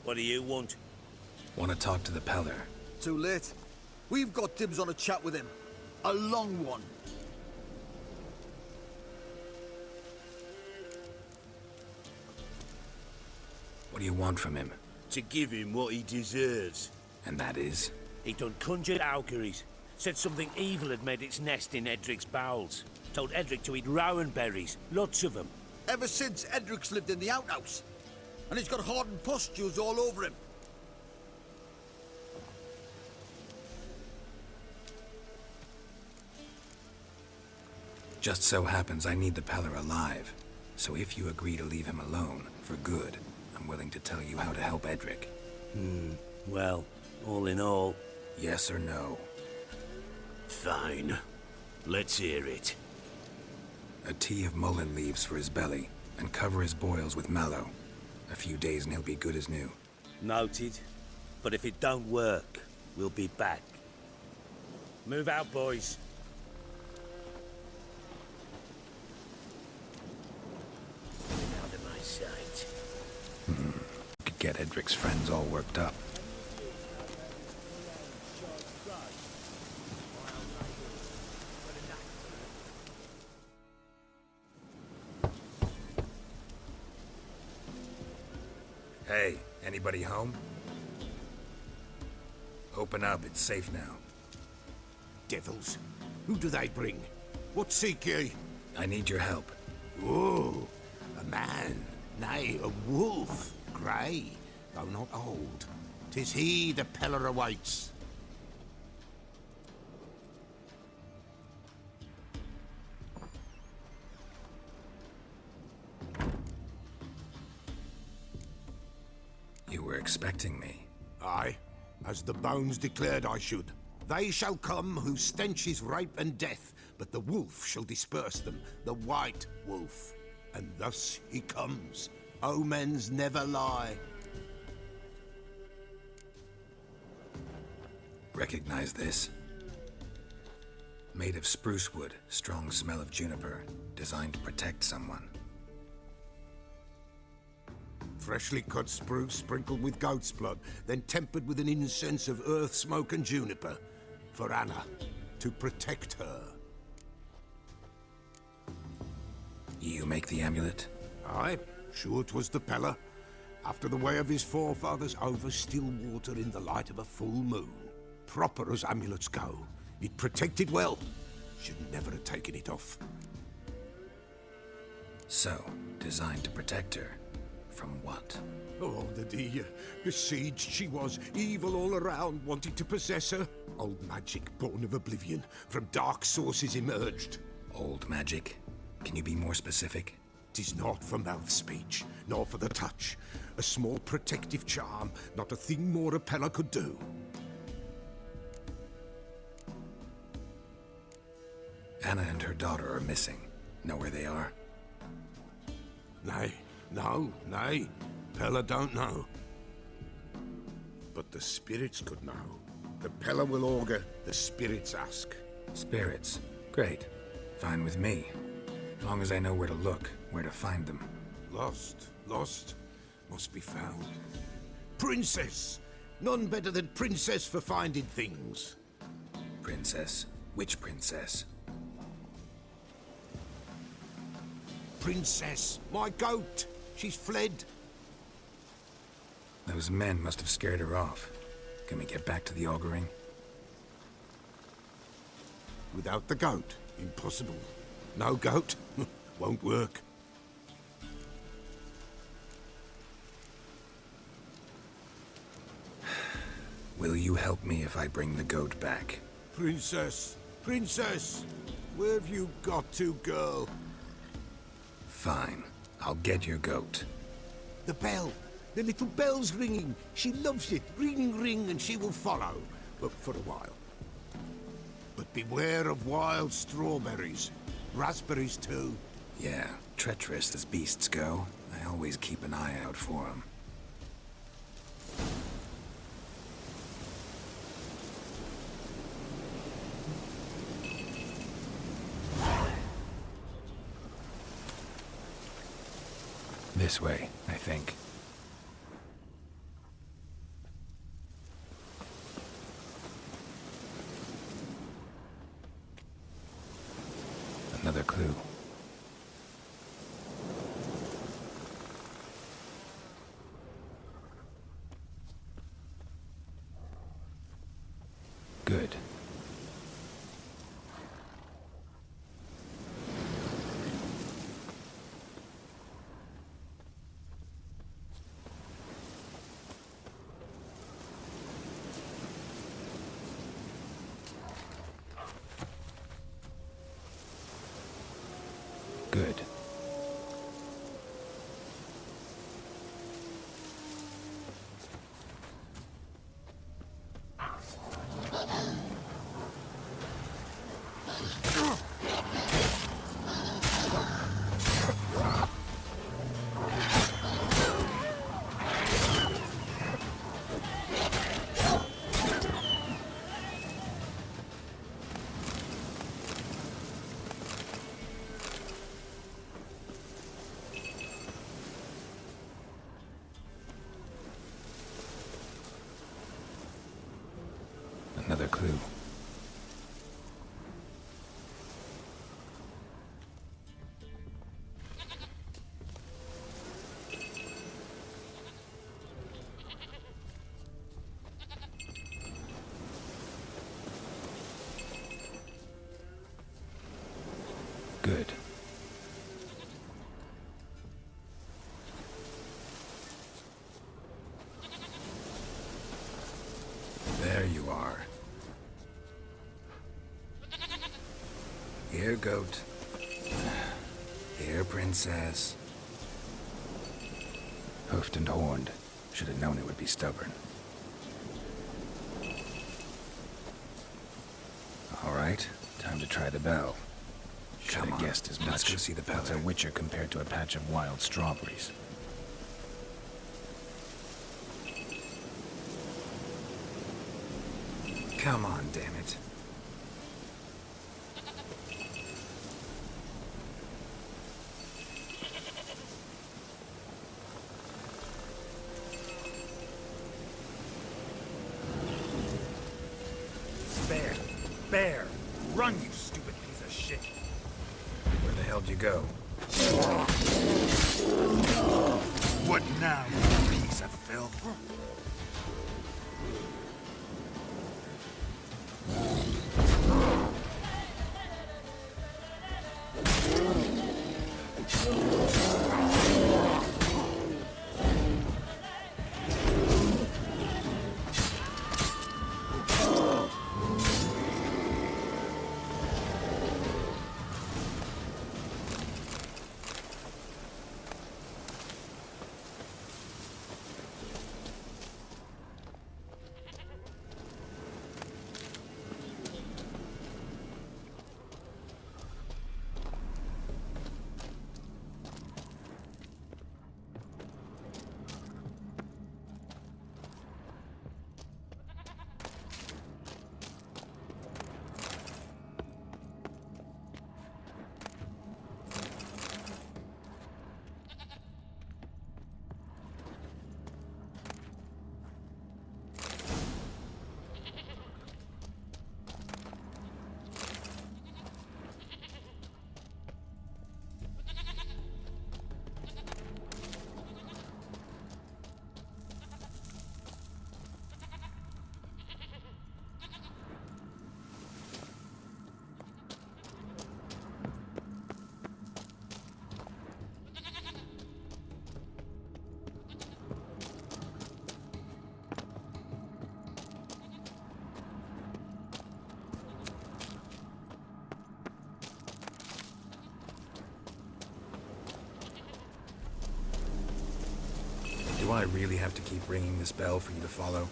What do you want? Want to talk to the Peller. Too late. We've got dibs on a chat with him. A long one. What do you want from him? To give him what he deserves. And that is? He done conjured auguries. Said something evil had made its nest in Edric's bowels. Told Edric to eat rowan berries. Lots of them. Ever since Edric's lived in the outhouse. And he's got hardened pustules all over him. Just so happens I need the Peller alive. So if you agree to leave him alone, for good, I'm willing to tell you how to help Edric. Well, all in all... Yes or no? Fine. Let's hear it. A tea of mullein leaves for his belly, and cover his boils with mallow. A few days and he'll be good as new. Noted. But if it don't work, we'll be back. Move out, boys. Out of my sight. Could get Edric's friends all worked up. Hey, anybody home? Open up, it's safe now. Devils, who do they bring? What seek ye? I need your help. Oh, a man, nay, a wolf, grey, though not old. 'Tis he the Peller awaits. You were expecting me. Aye, as the bones declared I should. They shall come whose stench is rape and death, but the wolf shall disperse them, the white wolf. And thus he comes. Omens never lie. Recognize this? Made of spruce wood, strong smell of juniper, designed to protect someone. Freshly cut spruce sprinkled with goat's blood, then tempered with an incense of earth, smoke and juniper. For Anna, to protect her. You make the amulet? Aye, sure 'twas the Peller. After the way of his forefathers, over still water in the light of a full moon. Proper as amulets go. It protected well. Should never have taken it off. So, designed to protect her. From what? Oh, the besieged she was, evil all around, wanting to possess her. Old magic born of oblivion, from dark sources emerged. Old magic? Can you be more specific? 'Tis not for mouth speech, nor for the touch. A small protective charm, not a thing more a Peller could do. Anna and her daughter are missing. Know where they are? Nay, nay. Peller don't know. But the spirits could know. The Peller will augur, the spirits ask. Spirits? Great. Fine with me. Long as I know where to look, where to find them. Lost, must be found. Princess! None better than Princess for finding things. Princess? Which princess? Princess, my goat! She's fled. Those men must have scared her off. Can we get back to the auguring? Without the goat, impossible. No goat, won't work. Will you help me if I bring the goat back? Princess, where have you got to, girl? Fine. I'll get your goat. The bell. The little bell's ringing. She loves it. Ring, ring, and she will follow. But for a while. But beware of wild strawberries. Raspberries, too. Yeah, treacherous as beasts go. I always keep an eye out for them. This way, I think. Good. Another clue. Good. There you are. Here, goat. Here, princess. Hoofed and horned. Should have known it would be stubborn. All right, time to try the bell. Should have guessed as much. Let's go see the It's a Peller. witcher compared to a patch of wild strawberries. Come on, damn it. Bear! Bear! Run, you stupid piece of shit! Where the hell did you go? What now, you piece of filth? Do I really have to keep ringing this bell for you to follow?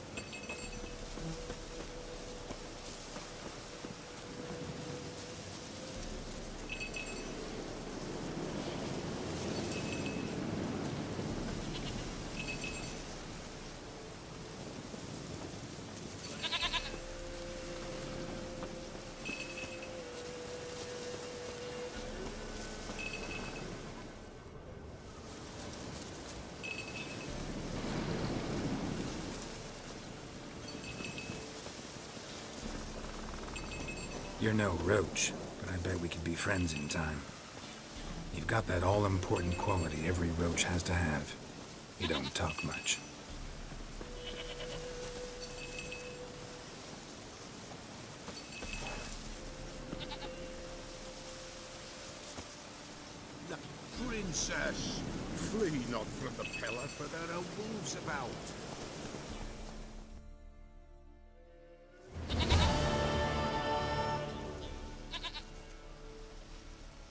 You're no roach, but I bet we could be friends in time. You've got that all-important quality every roach has to have. You don't talk much. The princess! Flee not from the pillar, for there are wolves about.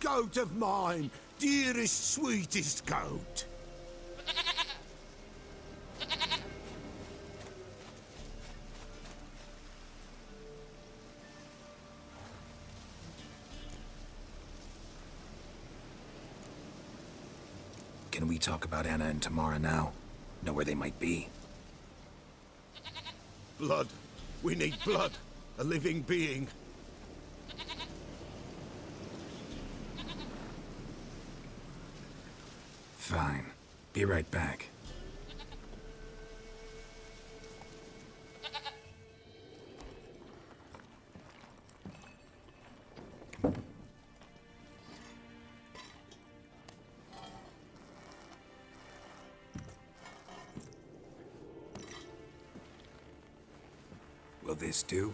Go goat of mine, dearest, sweetest goat. Can we talk about Anna and Tamara now? Know where they might be? Blood. We need blood. A living being. Fine. Be right back. Will this do?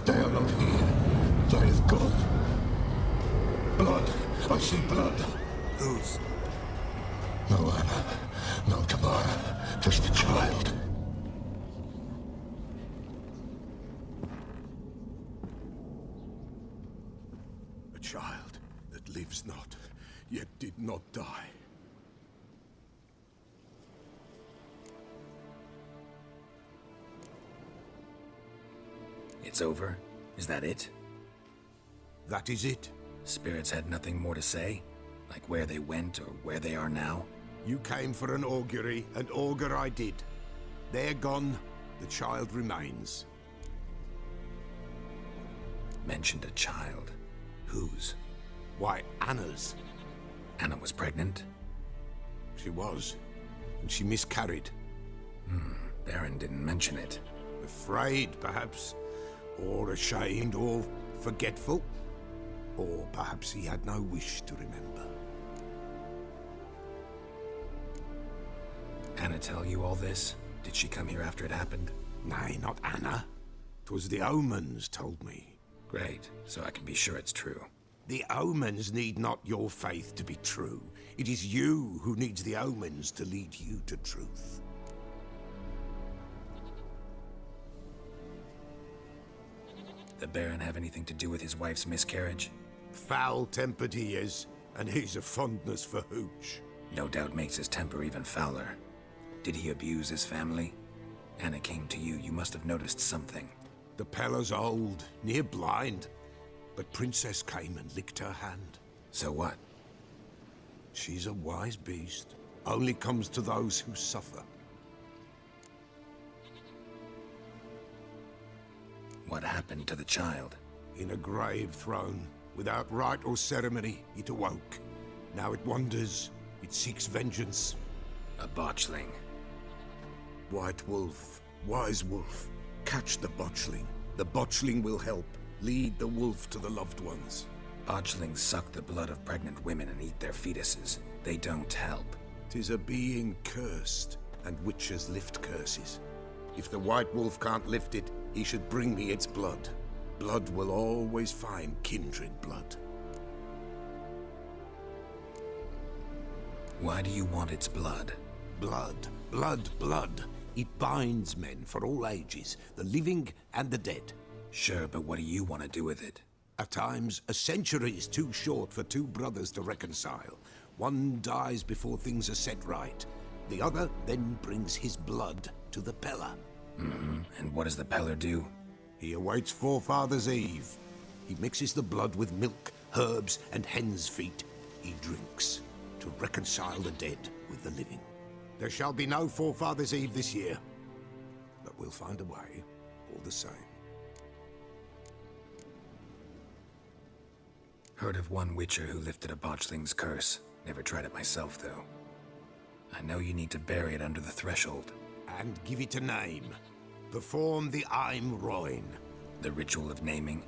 They are not here. There is blood. Blood. I see blood. Whose? No Anna. No Tamara. Just a child. A child that lives not, yet did not die. It's over? Is that it? That is it. Spirits had nothing more to say? Like where they went or where they are now? You came for an augury, and augur I did. They're gone, the child remains. Mentioned a child. Whose? Why, Anna's. Anna was pregnant? She was, and she miscarried. Baron didn't mention it. Afraid, perhaps, or ashamed, or forgetful. Or perhaps he had no wish to remember. Anna tell you all this? Did she come here after it happened? Nay, not Anna. 'Twas the omens told me. Great, so I can be sure it's true. The omens need not your faith to be true. It is you who needs the omens to lead you to truth. The Baron have anything to do with his wife's miscarriage? Foul-tempered he is, and he's a fondness for hooch. No doubt makes his temper even fouler. Did he abuse his family? Anna came to you, you must have noticed something. The Pella's old, near blind, but Princess came and licked her hand. So what? She's a wise beast. Only comes to those who suffer. What happened to the child? In a grave thrown, without rite or ceremony, it awoke. Now it wanders, it seeks vengeance. A botchling. White wolf, wise wolf, catch the botchling. The botchling will help, lead the wolf to the loved ones. Botchlings suck the blood of pregnant women and eat their fetuses. They don't help. 'Tis a being cursed, and witches lift curses. If the white wolf can't lift it, he should bring me its blood. Blood will always find kindred blood. Why do you want its blood? Blood, blood, blood. It binds men for all ages, the living and the dead. Sure, but what do you want to do with it? At times, a century is too short for two brothers to reconcile. One dies before things are set right. The other then brings his blood to the Pella. And what does the Peller do? He awaits Forefather's Eve. He mixes the blood with milk, herbs, and hen's feet. He drinks to reconcile the dead with the living. There shall be no Forefather's Eve this year, but we'll find a way, all the same. Heard of one witcher who lifted a botchling's curse. Never tried it myself, though. I know you need to bury it under the threshold. And give it a name. Perform the I'm Roin. The ritual of naming?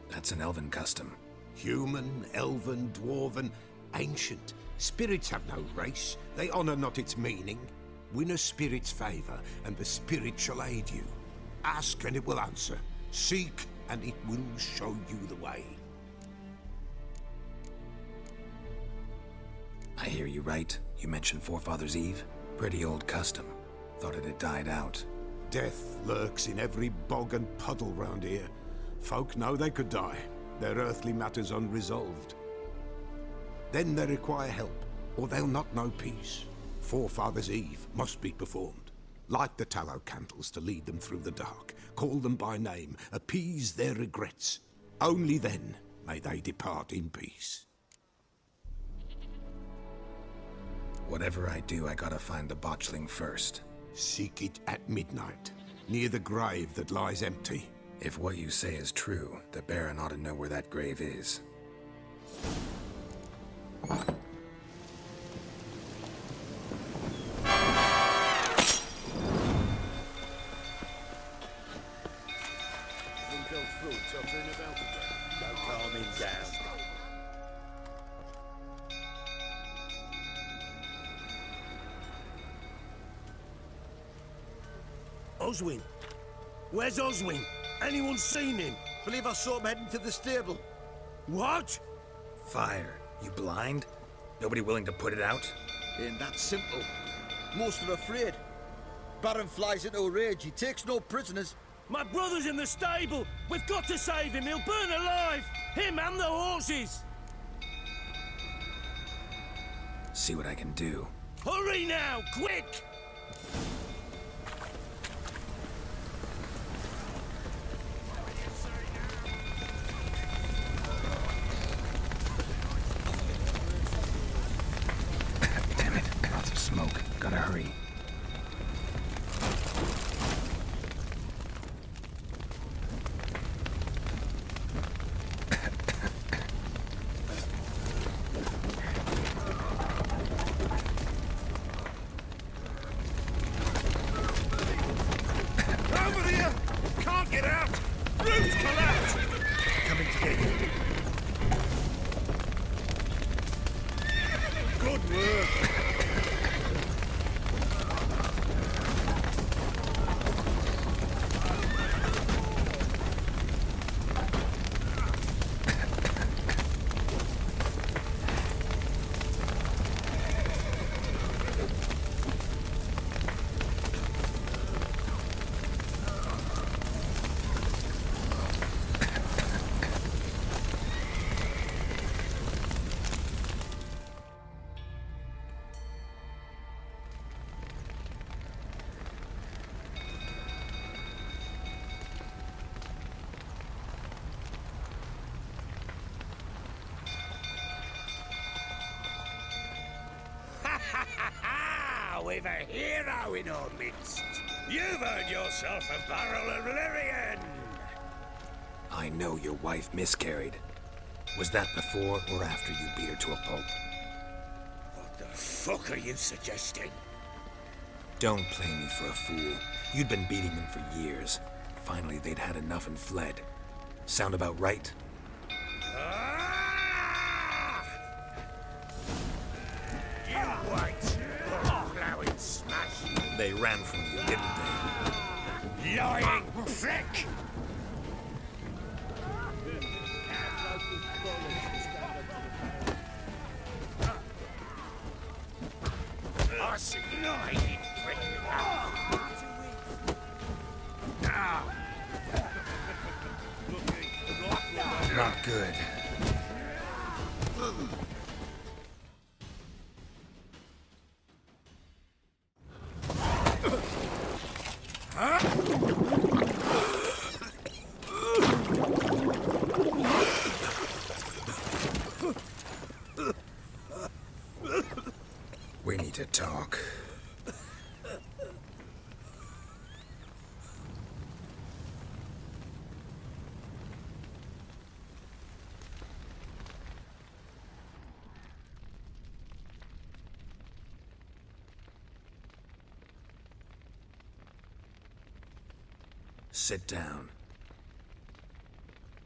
That's an elven custom. Human, elven, dwarven, ancient. Spirits have no race. They honor not its meaning. Win a spirit's favor, and the spirit shall aid you. Ask, and it will answer. Seek, and it will show you the way. I hear you right. You mentioned Forefathers' Eve? Pretty old custom. Thought it had died out. Death lurks in every bog and puddle round here. Folk know they could die, their earthly matters unresolved. Then they require help, or they'll not know peace. Forefathers' Eve must be performed. Light the tallow candles to lead them through the dark. Call them by name, appease their regrets. Only then may they depart in peace. Whatever I do, I gotta find the botchling first. Seek it at midnight, near the grave that lies empty. If what you say is true, the Baron ought to know where that grave is. Don't calm him down. Oswin? Where's Oswin? Anyone seen him? Believe I saw him heading to the stable. What? Fire. You blind? Nobody willing to put it out? Ain't that simple. Most are afraid. Baron flies into a rage. He takes no prisoners. My brother's in the stable. We've got to save him. He'll burn alive. Him and the horses. See what I can do. Hurry now, quick! Damn it. Lots of smoke. Gotta hurry. Over here! Can't get out! Roof's collapsed! Coming to get you. Good work! We've a hero in our midst. You've earned yourself a barrel of Lyrian. I know your wife miscarried. Was that before or after you beat her to a pulp? What the fuck are you suggesting? Don't play me for a fool. You'd been beating them for years. Finally, they'd had enough and fled. Sound about right? Ah! You wait. Plowing smash. They ran from you, didn't they? Lying prick! Us lying prick! Not good. We need to talk. Sit down.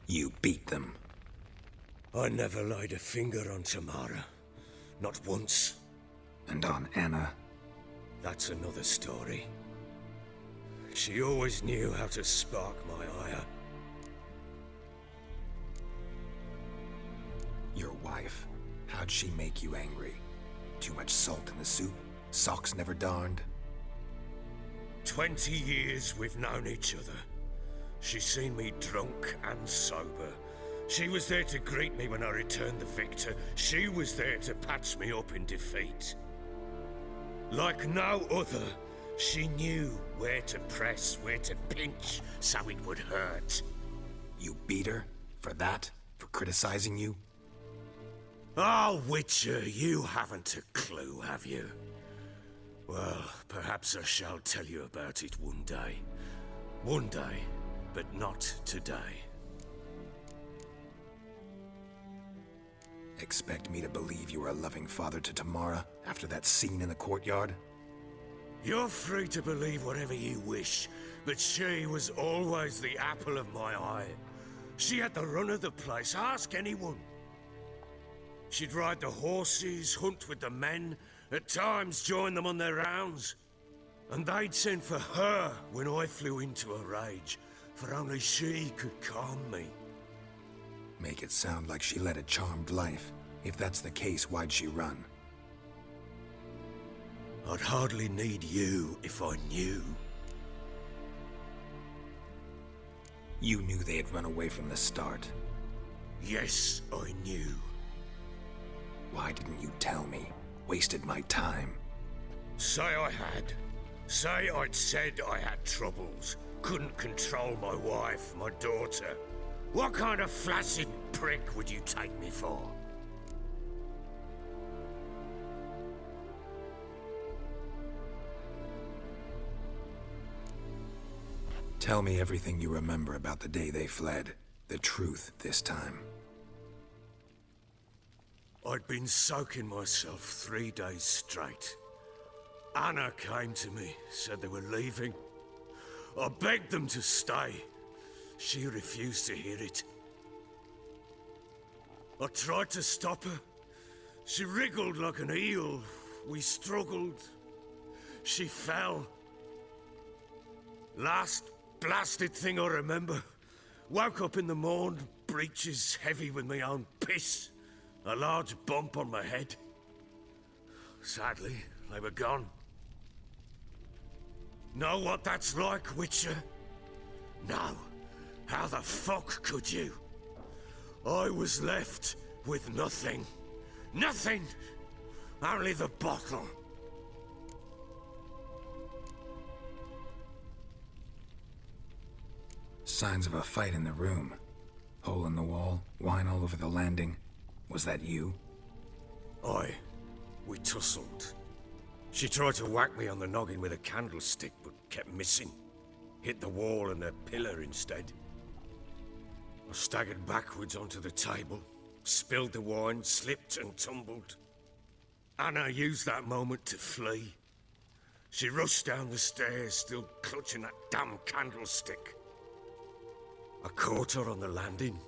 You beat them. I never laid a finger on Tamara. Not once. And on Anna? That's another story. She always knew how to spark my ire. Your wife. How'd she make you angry? Too much salt in the soup? Socks never darned? 20 years we've known each other. She's seen me drunk and sober. She was there to greet me when I returned the victor. She was there to patch me up in defeat. Like no other, she knew where to press, where to pinch, so it would hurt. You beat her? For that? For criticizing you? Oh, Witcher, you haven't a clue, have you? Well, perhaps I shall tell you about it one day. One day, but not today. Expect me to believe you were a loving father to Tamara after that scene in the courtyard? You're free to believe whatever you wish, but she was always the apple of my eye. She had the run of the place, ask anyone. She'd ride the horses, hunt with the men, at times join them on their rounds. And they'd send for her when I flew into a rage, for only she could calm me. Make it sound like she led a charmed life. If that's the case, why'd she run? I'd hardly need you if I knew. You knew they had run away from the start. Yes, I knew. Why didn't you tell me? Wasted my time. Say I had. Say I'd said I had troubles. Couldn't control my wife, my daughter. What kind of flaccid prick would you take me for? Tell me everything you remember about the day they fled. The truth this time. I'd been soaking myself 3 days straight. Anna came to me, said they were leaving. I begged them to stay. She refused to hear it. I tried to stop her. She wriggled like an eel. We struggled. She fell. Last blasted thing I remember. Woke up in the morn, breeches heavy with my own piss. A large bump on my head. Sadly, they were gone. Know what that's like, Witcher? No. How the fuck could you? I was left with nothing. Nothing! Only the bottle. Signs of a fight in the room. Hole in the wall, wine all over the landing. Was that you? Aye. We tussled. She tried to whack me on the noggin with a candlestick, but kept missing. Hit the wall and a pillar instead. I staggered backwards onto the table, spilled the wine, slipped and tumbled. Anna used that moment to flee. She rushed down the stairs, still clutching that damn candlestick. I caught her on the landing.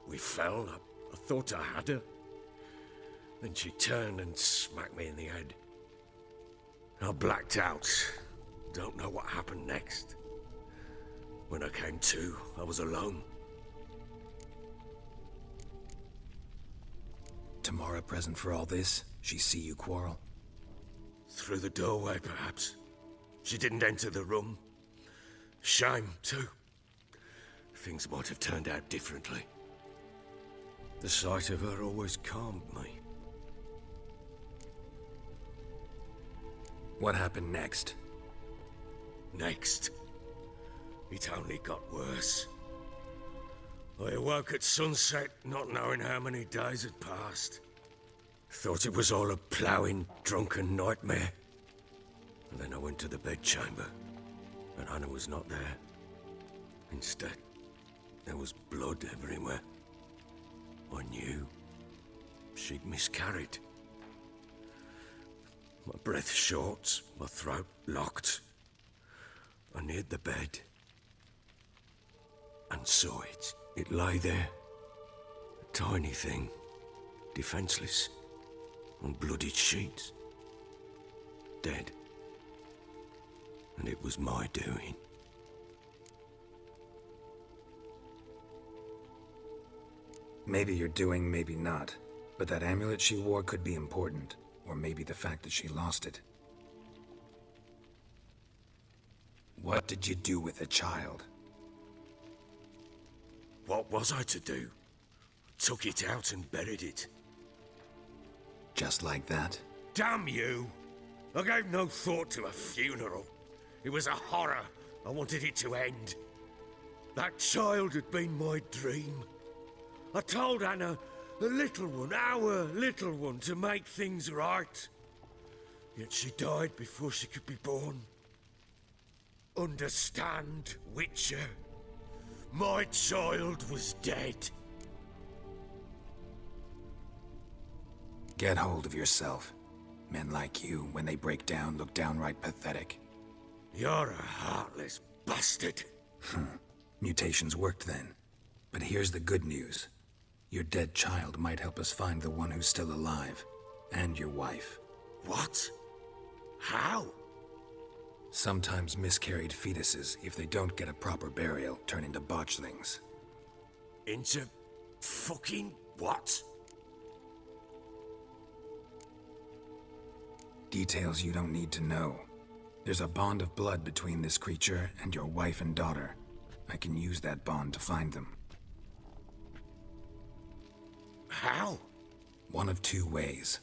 We fell. I thought I had her. Then she turned and smacked me in the head. I blacked out. Don't know what happened next. When I came to, I was alone. Tamara present for all this? She see you quarrel? Through the doorway, perhaps. She didn't enter the room. Shame, too. Things might have turned out differently. The sight of her always calmed me. What happened next? Next, it only got worse. I awoke at sunset, not knowing how many days had passed. Thought it was all a ploughing, drunken nightmare. And then I went to the bedchamber, and Anna was not there. Instead, there was blood everywhere. I knew she'd miscarried. My breath short, my throat locked. I neared the bed. and saw it. It lay there, a tiny thing, defenseless, on bloodied sheets, dead. And it was my doing. Maybe you're doing, maybe not. But that amulet she wore could be important. Or maybe the fact that she lost it. What did you do with the child? What was I to do? Took it out and buried it. Just like that? Damn you! I gave no thought to a funeral. It was a horror. I wanted it to end. That child had been my dream. I told Anna, the little one, our little one, to make things right. Yet she died before she could be born. Understand, Witcher? My child was dead. Get hold of yourself. Men like you, when they break down, look downright pathetic. You're a heartless bastard. Mutations worked then. But here's the good news. Your dead child might help us find the one who's still alive. And your wife. What? How? Sometimes miscarried fetuses, if they don't get a proper burial, turn into botchlings. Into fucking what? Details you don't need to know. There's a bond of blood between this creature and your wife and daughter. I can use that bond to find them. How? One of two ways.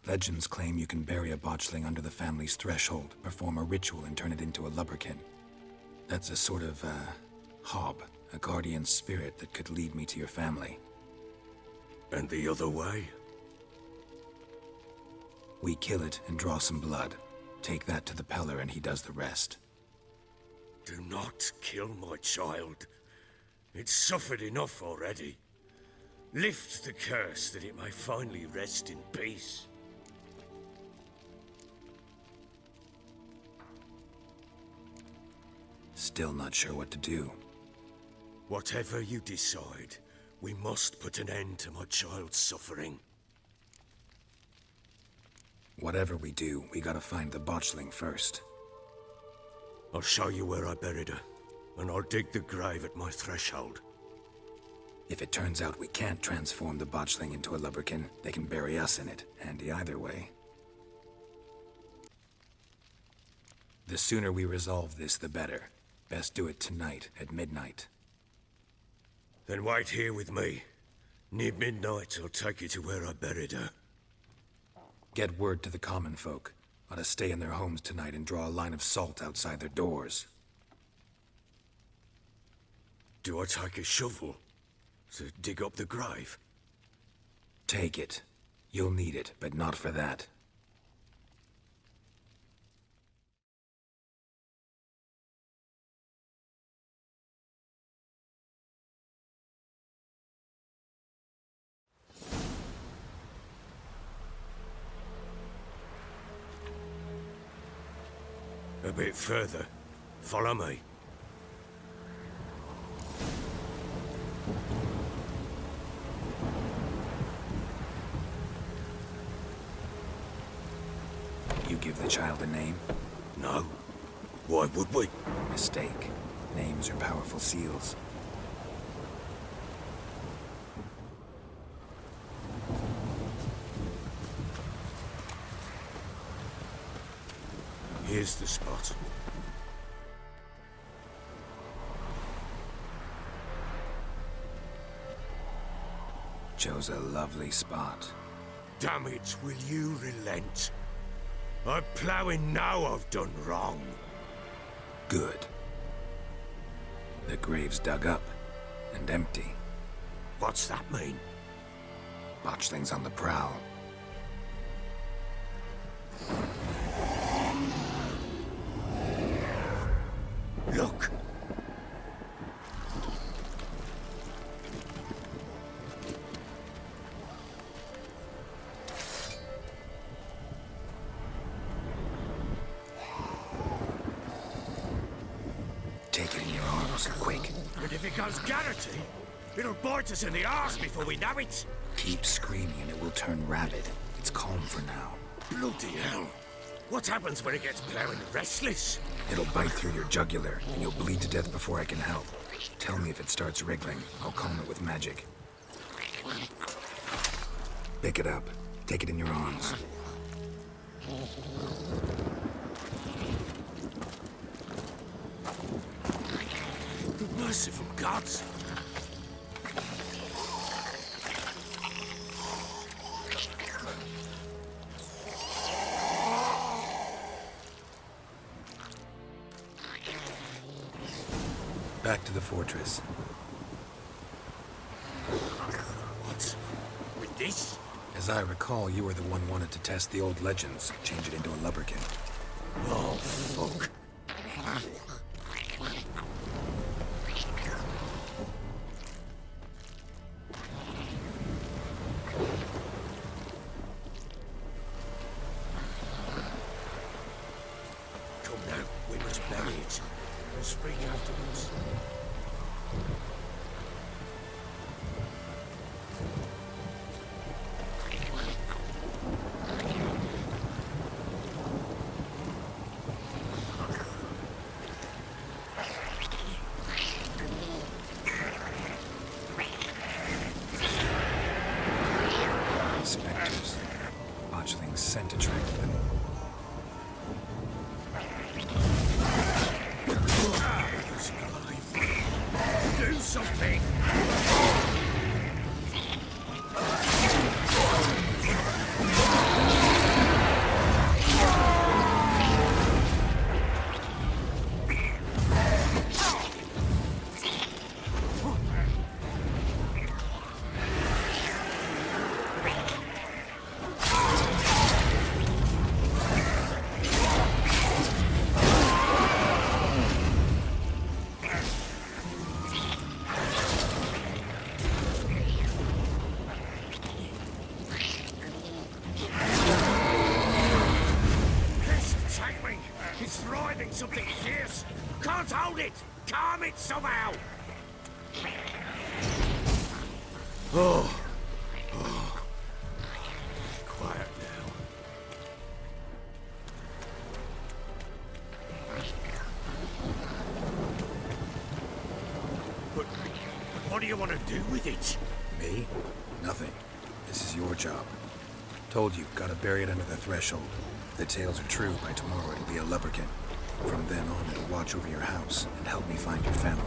Legends claim you can bury a botchling under the family's threshold, perform a ritual, and turn it into a lubberkin. That's a sort of, hob, a guardian spirit that could lead me to your family. And the other way? We kill it and draw some blood. Take that to the Peller and he does the rest. Do not kill my child. It's suffered enough already. Lift the curse that it may finally rest in peace. Still not sure what to do. Whatever you decide, we must put an end to my child's suffering. Whatever we do, we gotta find the botchling first. I'll show you where I buried her, and I'll dig the grave at my threshold. If it turns out we can't transform the botchling into a lubberkin, they can bury us in it. Handy either way. The sooner we resolve this, the better. Best do it tonight, at midnight. Then wait here with me. Near midnight, I'll take you to where I buried her. Get word to the common folk. Ought to stay in their homes tonight and draw a line of salt outside their doors. Do I take a shovel to dig up the grave? Take it. You'll need it, but not for that. A bit further. Follow me. You give the child a name? No. Why would we? Mistake. Names are powerful seals. Here's the spot. Chose a lovely spot. Damn it, will you relent? I'm ploughing now I've done wrong. Good. The grave's dug up and empty. What's that mean? Botchling's on the prowl. Look! Take it in your arms, quick. But if If it goes Garrity, it'll bite us in the arse before we know it. Keep screaming and it will turn rabid. It's calm for now. Bloody hell. What happens when it gets plowing restless? It'll bite through your jugular, and you'll bleed to death before I can help. Tell me if it starts wriggling. I'll calm it with magic. Pick it up. Take it in your arms. The merciful gods! Back to the fortress. What? With this? As I recall, you were the one wanted to test the old legends, change it into a lubberkin. Oh, fuck. Come now, we must bury it. We'll speak afterwards. Spectres. Botchling's scent attracted them. Do something! It's thriving something fierce. Can't hold it. Calm it somehow. Oh. Quiet now. But what do you want to do with it? Me? Nothing. This is your job. Told you, gotta bury it under the threshold. If the tales are true, by tomorrow it'll be a lubberkin. From then on, it'll watch over your house and help me find your family.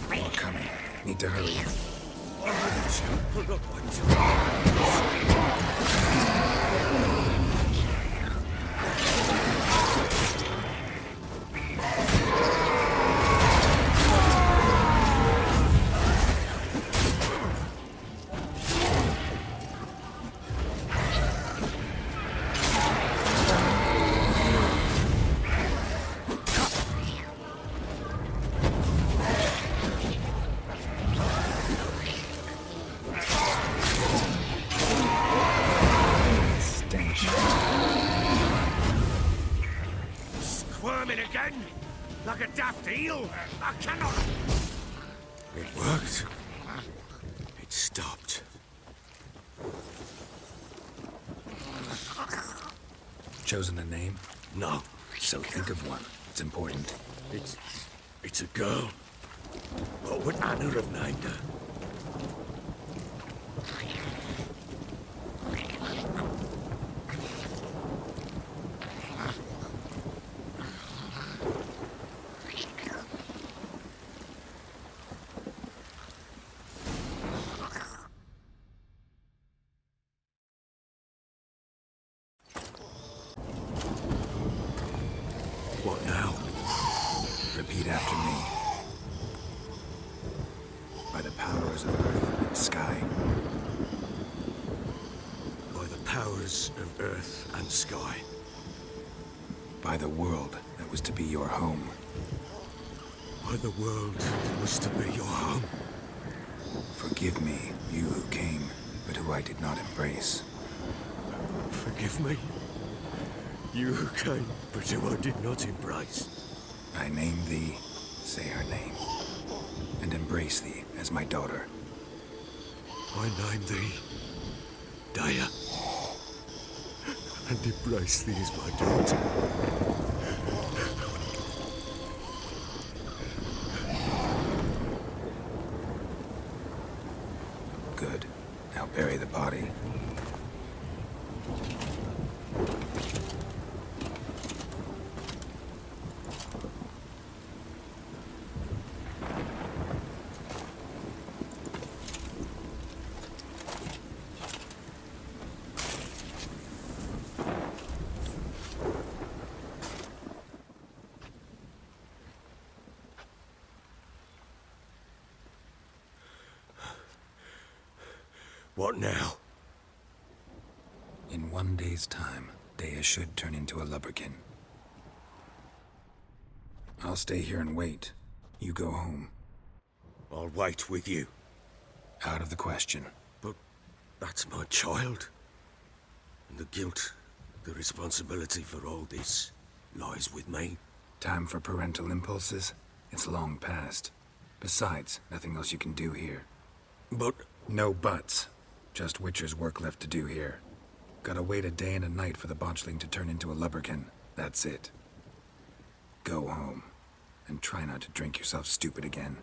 More coming. Need to hurry. Squirming again? Like a daft eel? I cannot... It worked. It stopped. Chosen a name? No. So think of one. It's important. It's a girl. What would Anna have named her? What now? Repeat after me. By the powers of earth and sky. By the power powers of earth and sky. By the world that was to be your home. By the world that was to be your home. Forgive me, you who came, but who I did not embrace. Forgive me. You who came, but who I did not embrace. I name thee, say her name, and embrace thee as my daughter. I name thee, Daya, and embrace thee as my daughter. Good. Now bury the body. What now? In 1 day's time, Daya should turn into a lubberkin. I'll stay here and wait. You go home. I'll wait with you. Out of the question. But that's my child. And the guilt, the responsibility for all this lies with me. Time for parental impulses? It's long past. Besides, nothing else you can do here. But... No buts. Just Witcher's work left to do here. Gotta wait a day and a night for the botchling to turn into a lubberkin. That's it. Go home. And try not to drink yourself stupid again.